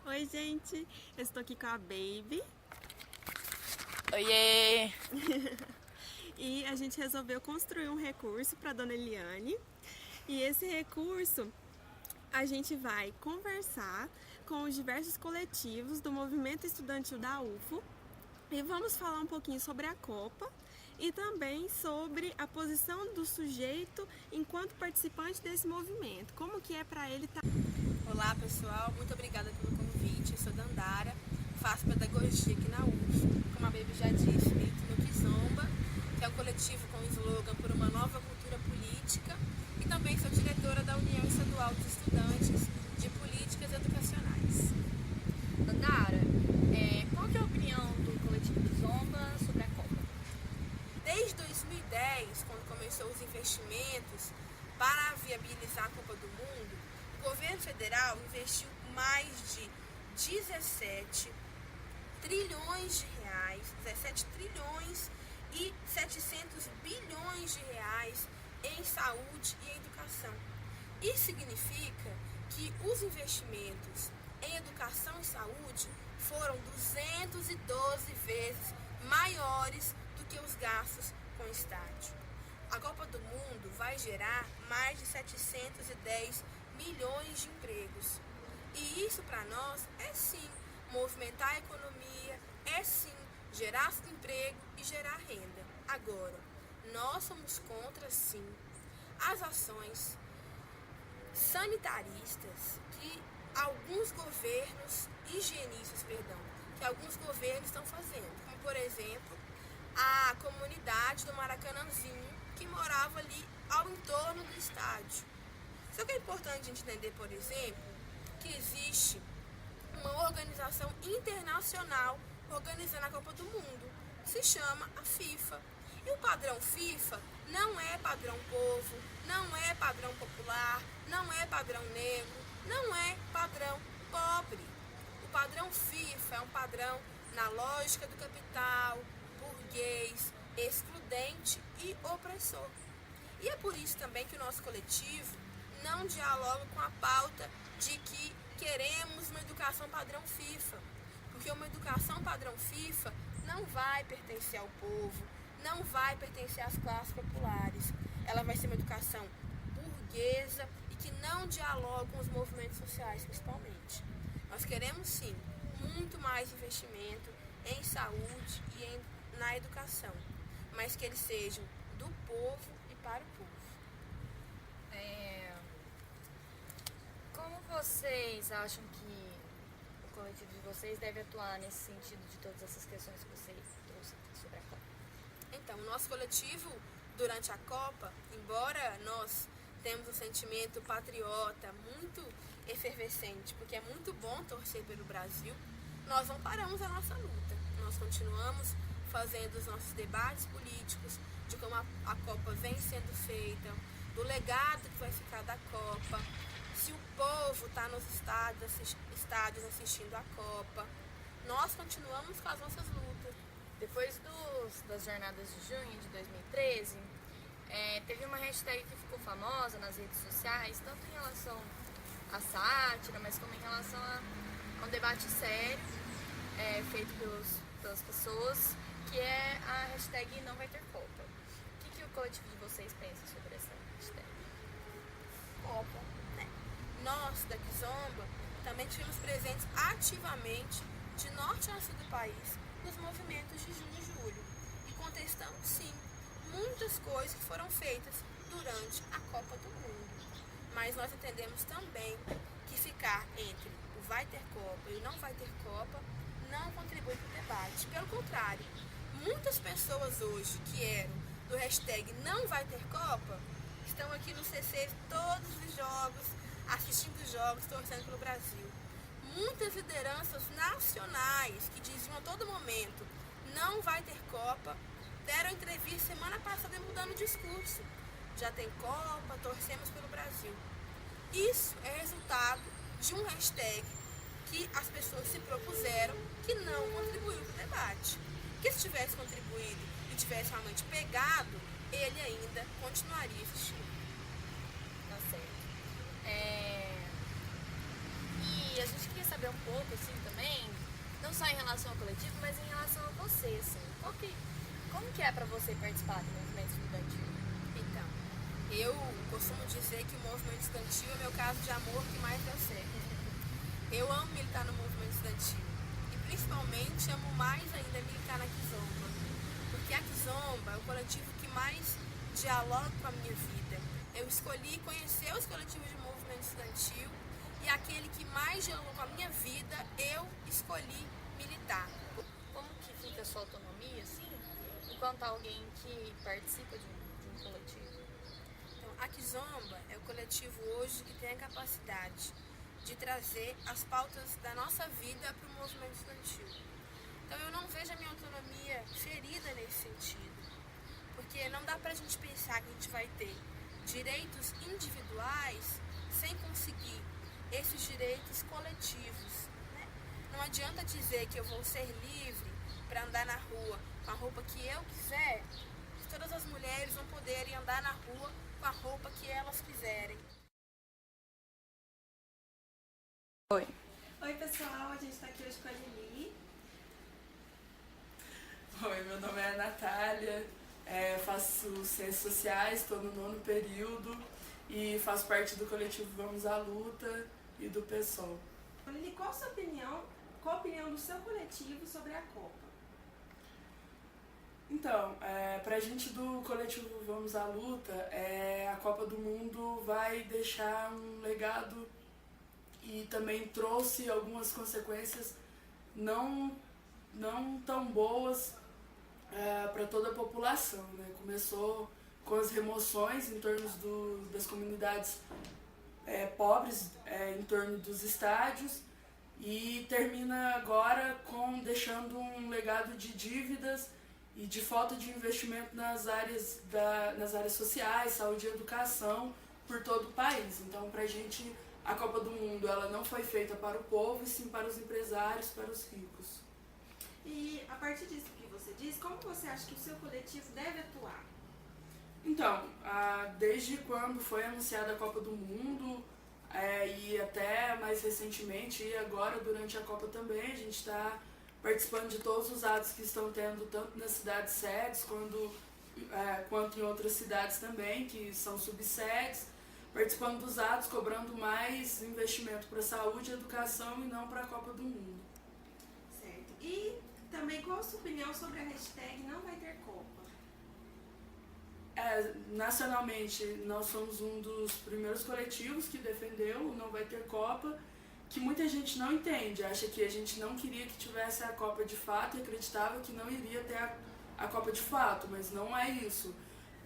Oi, gente, eu estou aqui com a Baby Oiê! e a gente resolveu construir um recurso para Dona Eliane. E esse recurso a gente vai conversar com os diversos coletivos do movimento estudantil da UFO e vamos falar um pouquinho sobre a Copa e também sobre a posição do sujeito enquanto participante desse movimento, como que é para ele estar... Olá pessoal, muito obrigada pelo convite. Eu sou Dandara, faço pedagogia aqui na UF. Como a Baby já disse, milito no Kizomba, que é um coletivo com o slogan por uma nova cultura política, e também sou diretora da União Estadual dos Estudantes de Políticas Educacionais. Dandara, qual que é a opinião do coletivo Kizomba sobre a Copa? Desde 2010, quando começou os investimentos para viabilizar a Copa do Mundo, o governo federal investiu mais de 17 trilhões de reais, 17 trilhões e 700 bilhões de reais em saúde e educação. Isso significa que os investimentos em educação e saúde foram 212 vezes maiores do que os gastos com o estádio. A Copa do Mundo vai gerar mais de 710 milhões de empregos. E isso para nós é sim movimentar a economia, é sim gerar emprego e gerar renda. Agora, nós somos contra sim as ações sanitaristas que alguns governos, que alguns governos estão fazendo. Como por exemplo, a comunidade do Maracanãzinho, que morava ali ao entorno do estádio. Só que é importante a gente entender, por exemplo, que existe uma organização internacional organizando a Copa do Mundo, que se chama a FIFA. E o padrão FIFA não é padrão povo, não é padrão popular, não é padrão negro, não é padrão pobre. O padrão FIFA é um padrão na lógica do capital, burguês, excludente e opressor. E é por isso também que o nosso coletivo não dialoga com a pauta de que queremos uma educação padrão FIFA, porque uma educação padrão FIFA não vai pertencer ao povo, não vai pertencer às classes populares. Ela vai ser uma educação burguesa e que não dialoga com os movimentos sociais, principalmente. Nós queremos sim muito mais investimento em saúde e na educação, mas que eles sejam do povo e para o povo. Como vocês acham que o coletivo de vocês deve atuar nesse sentido de todas essas questões que vocês trouxeram aqui sobre a Copa? Então, o nosso coletivo, durante a Copa, embora nós temos um sentimento patriota muito efervescente, porque é muito bom torcer pelo Brasil, nós não paramos a nossa luta. Nós continuamos fazendo os nossos debates políticos de como a Copa vem sendo feita, do legado que vai ficar da Copa, se o povo está nos estádios assistindo a Copa. Nós continuamos com as nossas lutas. Depois das jornadas de junho de 2013, teve uma hashtag que ficou famosa nas redes sociais, tanto em relação à sátira, mas como em relação a um debate sério feito pelas pessoas, que é a hashtag Não Vai Ter Copa. O que o coletivo de vocês pensa sobre essa hashtag? Copa, né? Nós, da Kizomba, também estivemos presentes ativamente de norte a sul do país nos movimentos de junho e julho e contestamos, sim, muitas coisas que foram feitas durante a Copa do Mundo. Mas nós entendemos também que ficar entre o vai ter Copa e o não vai ter Copa não contribui para o debate. Pelo contrário, muitas pessoas hoje que eram do hashtag não vai ter Copa estão aqui no CC todos os jogos, assistindo os jogos, torcendo pelo Brasil. Muitas lideranças nacionais que diziam a todo momento não vai ter Copa, deram entrevista semana passada mudando o discurso. Já tem Copa, torcemos pelo Brasil. Isso é resultado de um hashtag que as pessoas se propuseram que não contribuiu para o debate. Que se tivesse contribuído e tivesse realmente pegado, ele ainda continuaria existindo. Tá certo. E a gente queria saber saber um pouco, assim, também, não só em relação ao coletivo, mas em relação a você, assim. Como que é pra você participar do movimento estudantil? Então, eu costumo dizer que o movimento estudantil é meu caso de amor que mais deu certo. Eu amo militar no movimento estudantil e principalmente amo mais ainda militar na Kizomba, porque a Kizomba é o coletivo que mais dialoga com a minha vida. Eu escolhi conhecer os coletivos de movimento estudantil e aquele que mais dialogou com a minha vida, eu escolhi militar. Como que fica a sua autonomia, assim, enquanto alguém que participa de um coletivo? Então, a Kizomba é o coletivo hoje que tem a capacidade de trazer as pautas da nossa vida para o movimento estudantil. Então, eu não vejo a minha autonomia ferida nesse sentido, porque não dá para a gente pensar que a gente vai ter direitos individuais sem conseguir esses direitos coletivos, né? Não adianta dizer que eu vou ser livre para andar na rua com a roupa que eu quiser, se todas as mulheres vão poderem andar na rua com a roupa que elas quiserem. Oi pessoal, a gente está aqui hoje com a Lili. Oi, meu nome é Natália, faço Ciências Sociais, estou no 9º período e faço parte do coletivo Vamos à Luta e do PSOL. Lili, qual a opinião do seu coletivo sobre a Copa? Então, pra gente do coletivo Vamos à Luta, a Copa do Mundo vai deixar um legado e também trouxe algumas consequências não tão boas para toda a população, né? Começou com as remoções em torno das comunidades pobres em torno dos estádios e termina agora deixando um legado de dívidas e de falta de investimento nas áreas sociais, saúde e educação por todo o país. Então, pra gente, a Copa do Mundo ela não foi feita para o povo, e sim para os empresários, para os ricos. E a partir disso que você diz, como você acha que o seu coletivo deve atuar? Então, desde quando foi anunciada a Copa do Mundo e até mais recentemente e agora durante a Copa também, a gente está participando de todos os atos que estão tendo tanto nas cidades sedes quanto em outras cidades também, que são subsedes, participando dos atos, cobrando mais investimento para saúde e educação e não para a Copa do Mundo. Certo. E também qual a sua opinião sobre a hashtag Não Vai Ter Copa? Nacionalmente, nós somos um dos primeiros coletivos que defendeu o Não Vai Ter Copa, que muita gente não entende, acha que a gente não queria que tivesse a Copa de fato e acreditava que não iria ter a Copa de fato, mas não é isso.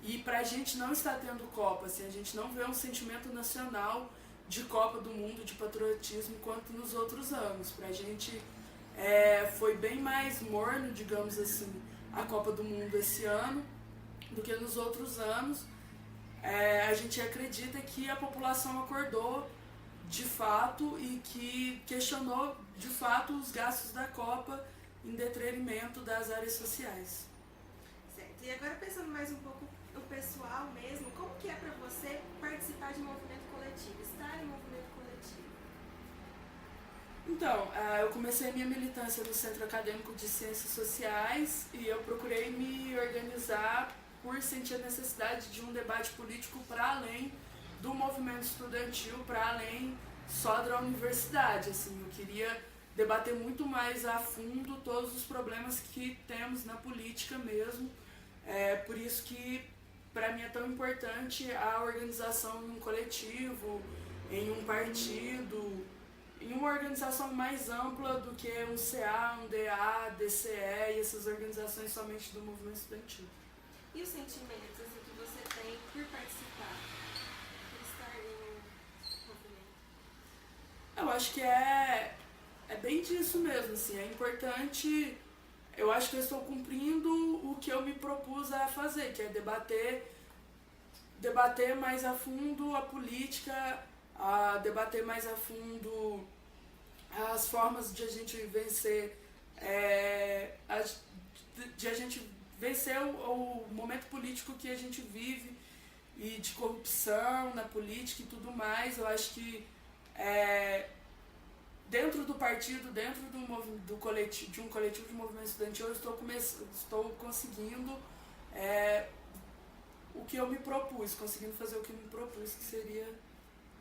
E pra gente não estar tendo Copa, assim, a gente não vê um sentimento nacional de Copa do Mundo, de patriotismo, quanto nos outros anos. Pra gente foi bem mais morno, digamos assim, a Copa do Mundo esse ano do que nos outros anos. A gente acredita que a população acordou de fato e que questionou de fato os gastos da Copa em detrimento das áreas sociais. Certo. E agora pensando mais um pouco o pessoal mesmo, como que é para você participar de movimento coletivo, estar em movimento coletivo? Então, eu comecei minha militância no Centro Acadêmico de Ciências Sociais e eu procurei me organizar por sentir a necessidade de um debate político para além do movimento estudantil, para além só da universidade. Assim, eu queria debater muito mais a fundo todos os problemas que temos na política mesmo. Por isso que para mim é tão importante a organização em um coletivo, em um partido, em uma organização mais ampla do que um CA, um DA, DCE e essas organizações somente do movimento estudantil. E os sentimentos assim, que você tem por participar, por estar em um movimento? Eu acho que é bem disso mesmo, assim, é importante, eu acho que eu estou cumprindo o que eu me propus a fazer, que é debater mais a fundo a política, debater mais a fundo as formas de a gente vencer, de a gente vencer o momento político que a gente vive e de corrupção na política e tudo mais. Eu acho que dentro do partido, dentro do coletivo, de um coletivo de movimento estudantil, eu estou conseguindo o que eu me propus, conseguindo fazer o que eu me propus, que seria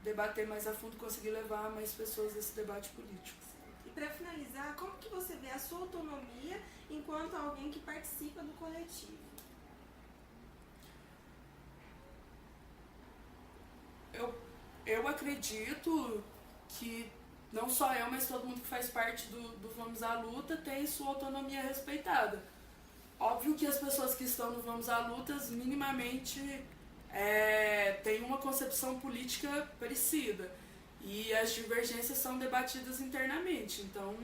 debater mais a fundo, conseguir levar mais pessoas a esse debate político. E para finalizar, como que você vê a sua autonomia enquanto alguém que participa do coletivo? Eu acredito que não só eu, mas todo mundo que faz parte do Vamos à Luta tem sua autonomia respeitada. Óbvio que as pessoas que estão no Vamos à Luta minimamente têm uma concepção política parecida e as divergências são debatidas internamente. Então,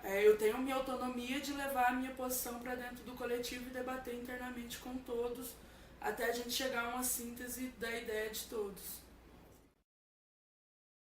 eu tenho minha autonomia de levar a minha posição para dentro do coletivo e debater internamente com todos até a gente chegar a uma síntese da ideia de todos.